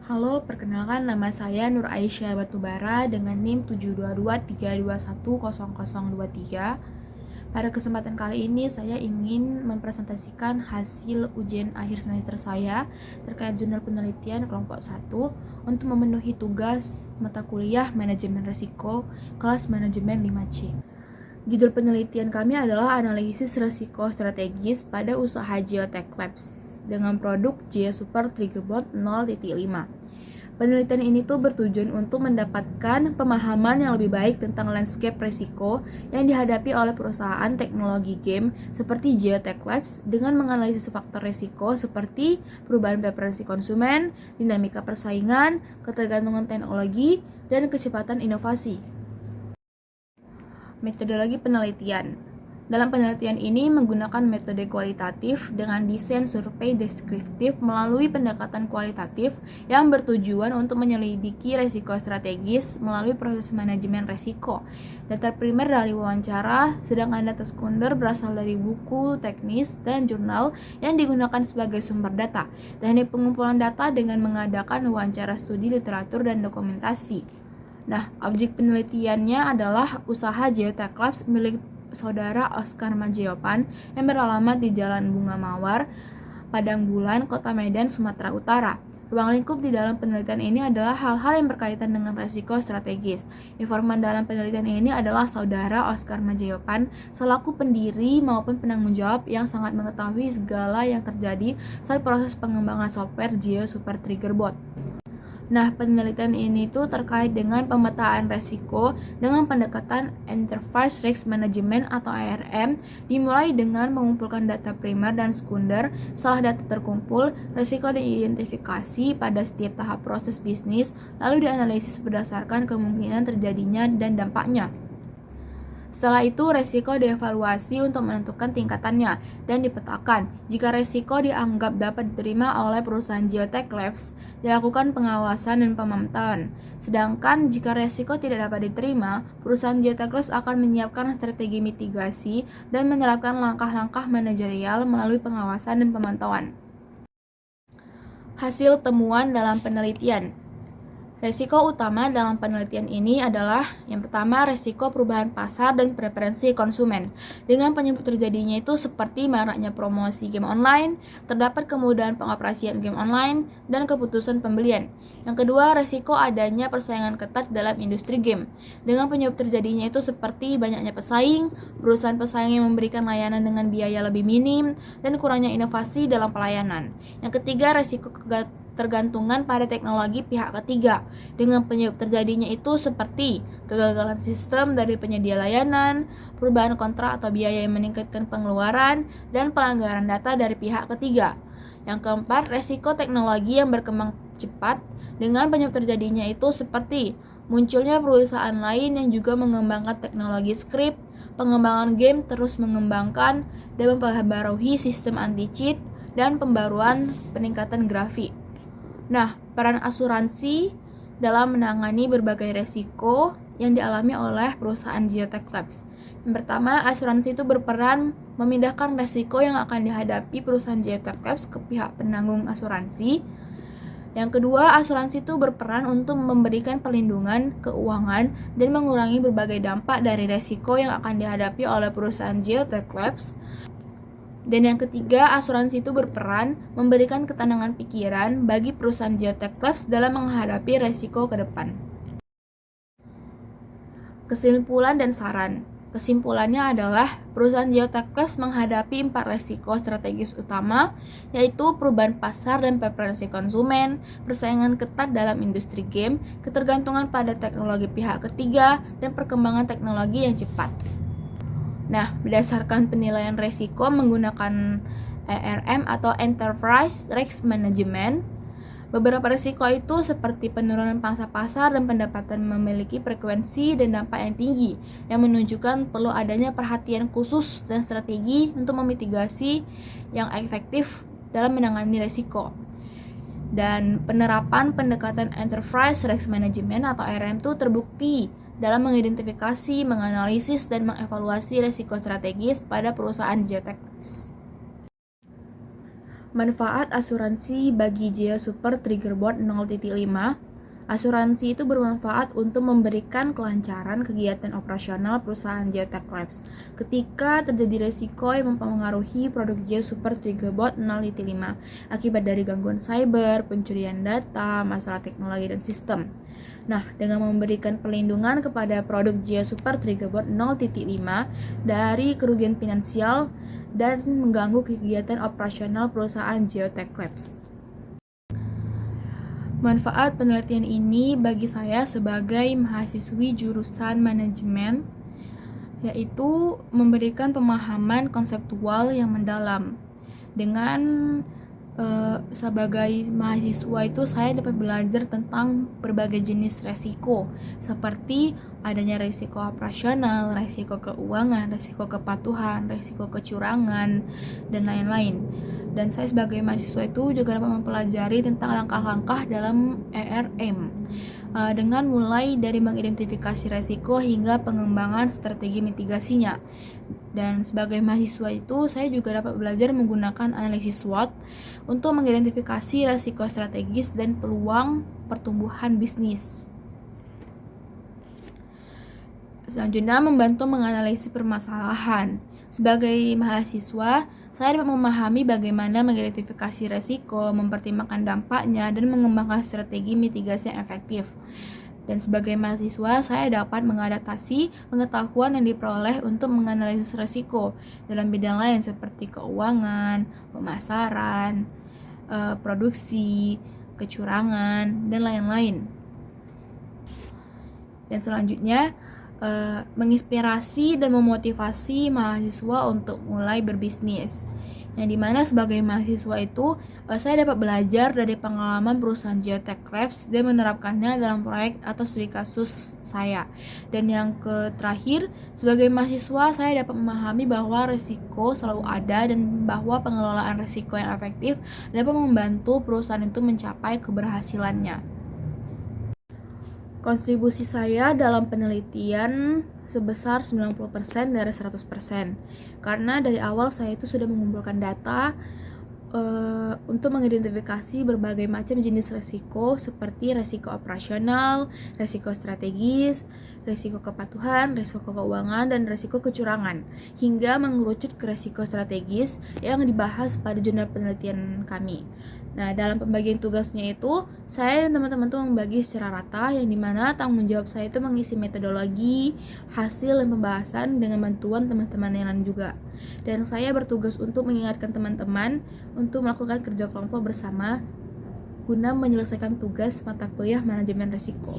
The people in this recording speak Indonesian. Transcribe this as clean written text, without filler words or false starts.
Halo, perkenalkan nama saya Nur Aisyah Batubara dengan NIM 72232100023. Pada kesempatan kali ini saya ingin mempresentasikan hasil ujian akhir semester saya terkait jurnal penelitian kelompok 1 untuk memenuhi tugas mata kuliah Manajemen Risiko kelas Manajemen 5C. Judul penelitian kami adalah Analisis Risiko Strategis pada Usaha Geotech Labs dengan produk GeoSuper Triggerbot 0.5. Penelitian ini tuh bertujuan untuk mendapatkan pemahaman yang lebih baik tentang landscape risiko yang dihadapi oleh perusahaan teknologi game seperti Geotech Labs dengan menganalisis faktor risiko seperti perubahan preferensi konsumen, dinamika persaingan, ketergantungan teknologi, dan kecepatan inovasi. Metodologi penelitian. Dalam penelitian ini menggunakan metode kualitatif dengan desain survei deskriptif melalui pendekatan kualitatif yang bertujuan untuk menyelidiki risiko strategis melalui proses manajemen risiko. Data primer dari wawancara, sedangkan data sekunder berasal dari buku, teknis, dan jurnal yang digunakan sebagai sumber data. Teknik pengumpulan data dengan mengadakan wawancara studi literatur dan dokumentasi. Nah, objek penelitiannya adalah usaha Geotech Labs milik Saudara Oscar Manjeopan yang beralamat di Jalan Bunga Mawar, Padang Bulan, Kota Medan, Sumatera Utara. Ruang lingkup di dalam penelitian ini adalah hal-hal yang berkaitan dengan risiko strategis. Informan dalam penelitian ini adalah Saudara Oscar Manjeopan selaku pendiri maupun penanggung jawab yang sangat mengetahui segala yang terjadi saat proses pengembangan software GeoSuper Triggerbot. Nah, penelitian ini tuh terkait dengan pemetaan risiko dengan pendekatan Enterprise Risk Management atau ERM, dimulai dengan mengumpulkan data primer dan sekunder. Setelah data terkumpul, risiko diidentifikasi pada setiap tahap proses bisnis, lalu dianalisis berdasarkan kemungkinan terjadinya dan dampaknya. Setelah itu, resiko dievaluasi untuk menentukan tingkatannya dan dipetakan. Jika resiko dianggap dapat diterima oleh perusahaan Geotech Labs, dilakukan pengawasan dan pemantauan. Sedangkan jika resiko tidak dapat diterima, perusahaan Geotech Labs akan menyiapkan strategi mitigasi dan menerapkan langkah-langkah manajerial melalui pengawasan dan pemantauan. Hasil temuan dalam penelitian. Resiko utama dalam penelitian ini adalah yang pertama, resiko perubahan pasar dan preferensi konsumen. Dengan penyebab terjadinya itu seperti maraknya promosi game online, terdapat kemudahan pengoperasian game online, dan keputusan pembelian. Yang kedua, resiko adanya persaingan ketat dalam industri game. Dengan penyebab terjadinya itu seperti banyaknya pesaing, perusahaan pesaing yang memberikan layanan dengan biaya lebih minim, dan kurangnya inovasi dalam pelayanan. Yang ketiga, resiko tergantungan pada teknologi pihak ketiga. Dengan penyebab terjadinya itu seperti kegagalan sistem dari penyedia layanan, perubahan kontrak atau biaya yang meningkatkan pengeluaran, dan pelanggaran data dari pihak ketiga. Yang keempat, resiko teknologi yang berkembang cepat. Dengan penyebab terjadinya itu seperti munculnya perusahaan lain yang juga mengembangkan teknologi script, pengembangan game terus mengembangkan dan memperbarui sistem anti-cheat, dan pembaruan peningkatan grafik. Nah, peran asuransi dalam menangani berbagai resiko yang dialami oleh perusahaan Geotech Labs. Yang pertama, asuransi itu berperan memindahkan resiko yang akan dihadapi perusahaan Geotech Labs ke pihak penanggung asuransi. Yang kedua, asuransi itu berperan untuk memberikan perlindungan keuangan dan mengurangi berbagai dampak dari resiko yang akan dihadapi oleh perusahaan Geotech Labs. Dan yang ketiga, asuransi itu berperan memberikan ketenangan pikiran bagi perusahaan Geotech Labs dalam menghadapi resiko ke depan. Kesimpulan dan saran. Kesimpulannya adalah perusahaan Geotech Labs menghadapi 4 resiko strategis utama, yaitu perubahan pasar dan preferensi konsumen, persaingan ketat dalam industri game, ketergantungan pada teknologi pihak ketiga, dan perkembangan teknologi yang cepat. Nah, berdasarkan penilaian risiko menggunakan ERM atau Enterprise Risk Management, beberapa risiko itu seperti penurunan pangsa pasar dan pendapatan memiliki frekuensi dan dampak yang tinggi, yang menunjukkan perlu adanya perhatian khusus dan strategi untuk memitigasi yang efektif dalam menangani risiko. Dan penerapan pendekatan Enterprise Risk Management atau ERM itu terbukti dalam mengidentifikasi, menganalisis, dan mengevaluasi risiko strategis pada perusahaan Geotech. Manfaat asuransi bagi Geosuper Triggerboard 0.5. Asuransi itu bermanfaat untuk memberikan kelancaran kegiatan operasional perusahaan Geotech Labs ketika terjadi resiko yang mempengaruhi produk Geosuper Triggerboard 0.5 akibat dari gangguan cyber, pencurian data, masalah teknologi dan sistem. Nah, dengan memberikan perlindungan kepada produk Geosuper Triggerboard 0.5 dari kerugian finansial dan mengganggu kegiatan operasional perusahaan Geotech Labs. Manfaat penelitian ini bagi saya sebagai mahasiswi jurusan manajemen yaitu memberikan pemahaman konseptual yang mendalam. Dengan sebagai mahasiswa itu saya dapat belajar tentang berbagai jenis resiko seperti adanya resiko operasional, resiko keuangan, resiko kepatuhan, resiko kecurangan, dan lain-lain. Dan saya sebagai mahasiswa itu juga dapat mempelajari tentang langkah-langkah dalam ERM dengan mulai dari mengidentifikasi resiko hingga pengembangan strategi mitigasinya. Dan sebagai mahasiswa itu saya juga dapat belajar menggunakan analisis SWOT untuk mengidentifikasi resiko strategis dan peluang pertumbuhan bisnis. Selanjutnya, membantu menganalisis permasalahan. Sebagai mahasiswa, saya dapat memahami bagaimana mengidentifikasi resiko, mempertimbangkan dampaknya, dan mengembangkan strategi mitigasi yang efektif. Dan sebagai mahasiswa, saya dapat mengadaptasi pengetahuan yang diperoleh untuk menganalisis resiko dalam bidang lain seperti keuangan, pemasaran, produksi, kecurangan, dan lain-lain. Dan selanjutnya, menginspirasi dan memotivasi mahasiswa untuk mulai berbisnis. Yang dimana sebagai mahasiswa itu saya dapat belajar dari pengalaman perusahaan Geotech Labs dan menerapkannya dalam proyek atau studi kasus saya. Dan yang terakhir, sebagai mahasiswa saya dapat memahami bahwa risiko selalu ada dan bahwa pengelolaan risiko yang efektif dapat membantu perusahaan itu mencapai keberhasilannya. Kontribusi saya dalam penelitian sebesar 90% dari 100%. Karena dari awal saya itu sudah mengumpulkan data untuk mengidentifikasi berbagai macam jenis resiko seperti resiko operasional, resiko strategis, resiko kepatuhan, resiko keuangan, dan resiko kecurangan, hingga mengerucut ke resiko strategis yang dibahas pada jurnal penelitian kami. Nah, dalam pembagian tugasnya itu, saya dan teman-teman tuh membagi secara rata, yang dimana tanggung jawab saya itu mengisi metodologi, hasil, dan pembahasan dengan bantuan teman-teman yang lain juga. Dan saya bertugas untuk mengingatkan teman-teman untuk melakukan kerja kelompok bersama guna menyelesaikan tugas mata kuliah manajemen risiko.